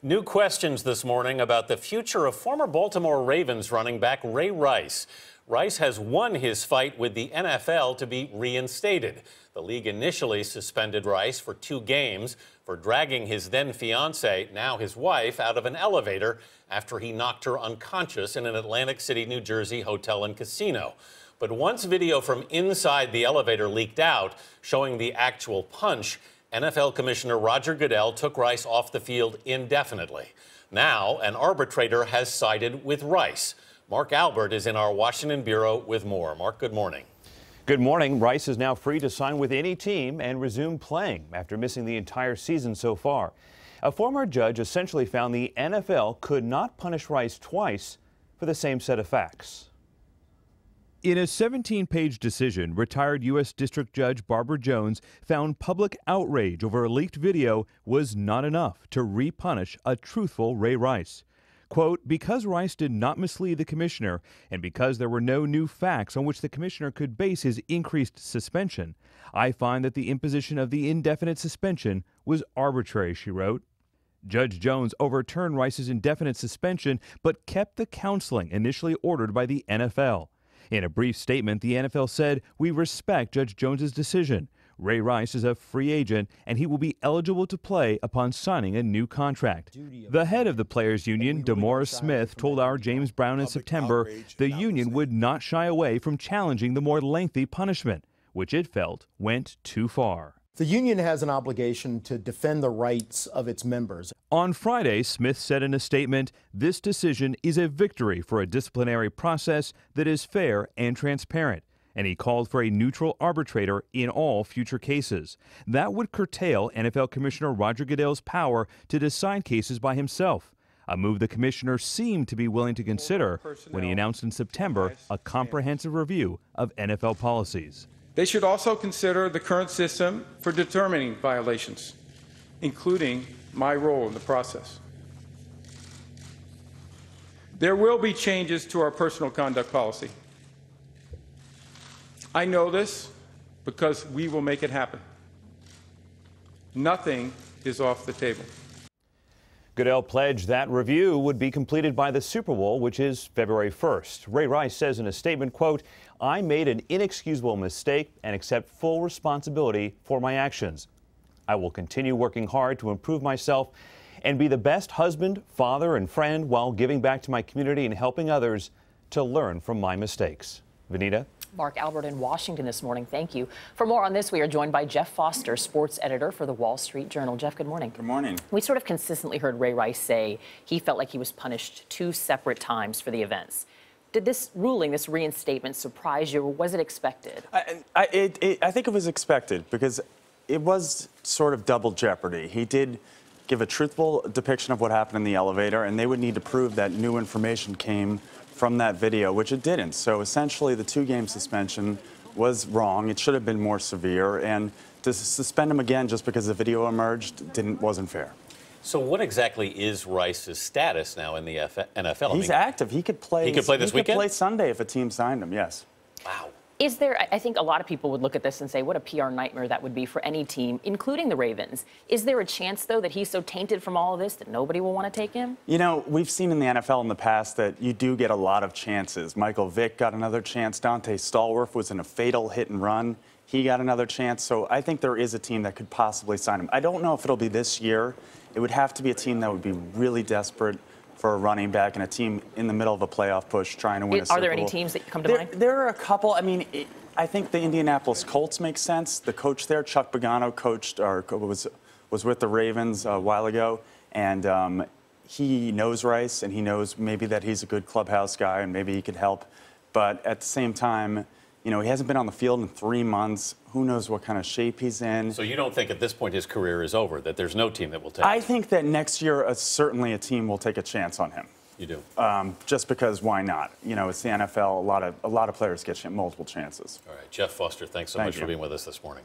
New questions this morning about the future of former Baltimore Ravens running back Ray Rice. Rice has won his fight with the NFL to be reinstated. The league initially suspended Rice for 2 games for dragging his then-fiancée, now his wife, out of an elevator after he knocked her unconscious in an Atlantic City, New Jersey hotel and casino. But once video from inside the elevator leaked out showing the actual punch, NFL Commissioner Roger Goodell took Rice off the field indefinitely. Now, an arbitrator has sided with Rice. Mark Albert is in our Washington bureau with more. Mark, good morning. Good morning. Rice is now free to sign with any team and resume playing after missing the entire season so far. A former judge essentially found the NFL could not punish Rice twice for the same set of facts. In a 17-page decision, retired U.S. District Judge Barbara Jones found public outrage over a leaked video was not enough to repunish a truthful Ray Rice. Quote, because Rice did not mislead the commissioner and because there were no new facts on which the commissioner could base his increased suspension, I find that the imposition of the indefinite suspension was arbitrary, she wrote. Judge Jones overturned Rice's indefinite suspension but kept the counseling initially ordered by the NFL. In a brief statement, the NFL said, we respect Judge Jones's decision. Ray Rice is a free agent, and he will be eligible to play upon signing a new contract. The head of the Players Union, DeMaurice Smith, told our James Brown in September the union would not shy away from challenging the more lengthy punishment, which it felt went too far. The union has an obligation to defend the rights of its members. On Friday, Smith said in a statement, this decision is a victory for a disciplinary process that is fair and transparent, and he called for a neutral arbitrator in all future cases. That would curtail NFL Commissioner Roger Goodell's power to decide cases by himself, a move the commissioner seemed to be willing to consider when he announced in September a comprehensive review of NFL policies. They should also consider the current system for determining violations, including my role in the process. There will be changes to our personal conduct policy. I know this because we will make it happen. Nothing is off the table. Goodell pledged that review would be completed by the Super Bowl, which is February 1st. Ray Rice says in a statement, quote, I made an inexcusable mistake and accept full responsibility for my actions. I will continue working hard to improve myself and be the best husband, father, and friend while giving back to my community and helping others to learn from my mistakes. Vanita? Mark Albert in Washington this morning. Thank you. For more on this, we are joined by Geoff Foster, sports editor for the Wall Street Journal. Jeff, good morning. Good morning. We sort of consistently heard Ray Rice say he felt like he was punished 2 separate times for the events. Did this ruling, this reinstatement, surprise you, or was it expected? I think it was expected because it was sort of double jeopardy. He did give a truthful depiction of what happened in the elevator, and they would need to prove that new information came from that video, which it didn't. So essentially the 2-game suspension was wrong. It should have been more severe, and to suspend him again just because the video emerged wasn't fair. So what exactly is Rice's status now in the NFL? He's active. He could play. He could play this weekend? He could play Sunday if a team signed him, yes. Wow. Is there, I think a lot of people would look at this and say, what a PR nightmare that would be for any team, including the Ravens. Is there a chance, though, that he's so tainted from all of this that nobody will want to take him? You know, we've seen in the NFL in the past that you do get a lot of chances. Michael Vick got another chance. Dante Stallworth was in a fatal hit and run. He got another chance. So I think there is a team that could possibly sign him. I don't know if it'll be this year. It would have to be a team that would be really desperate for a running back and a team in the middle of a playoff push trying to win a Super Bowl. Are there any teams that come to mind? There are a couple. I mean, I think the Indianapolis Colts make sense. The coach there, Chuck Pagano, was with the Ravens a while ago, and he knows Rice, and he knows maybe that he's a good clubhouse guy, and maybe he could help. But at the same time, you know, he hasn't been on the field in 3 months. Who knows what kind of shape he's in. So you don't think at this point his career is over, that there's no team that will take him? I think that next year, certainly a team will take a chance on him. You do? Just because, why not? You know, it's the NFL. A lot of players get multiple chances. All right, Geoff Foster, thanks so much for being with us this morning.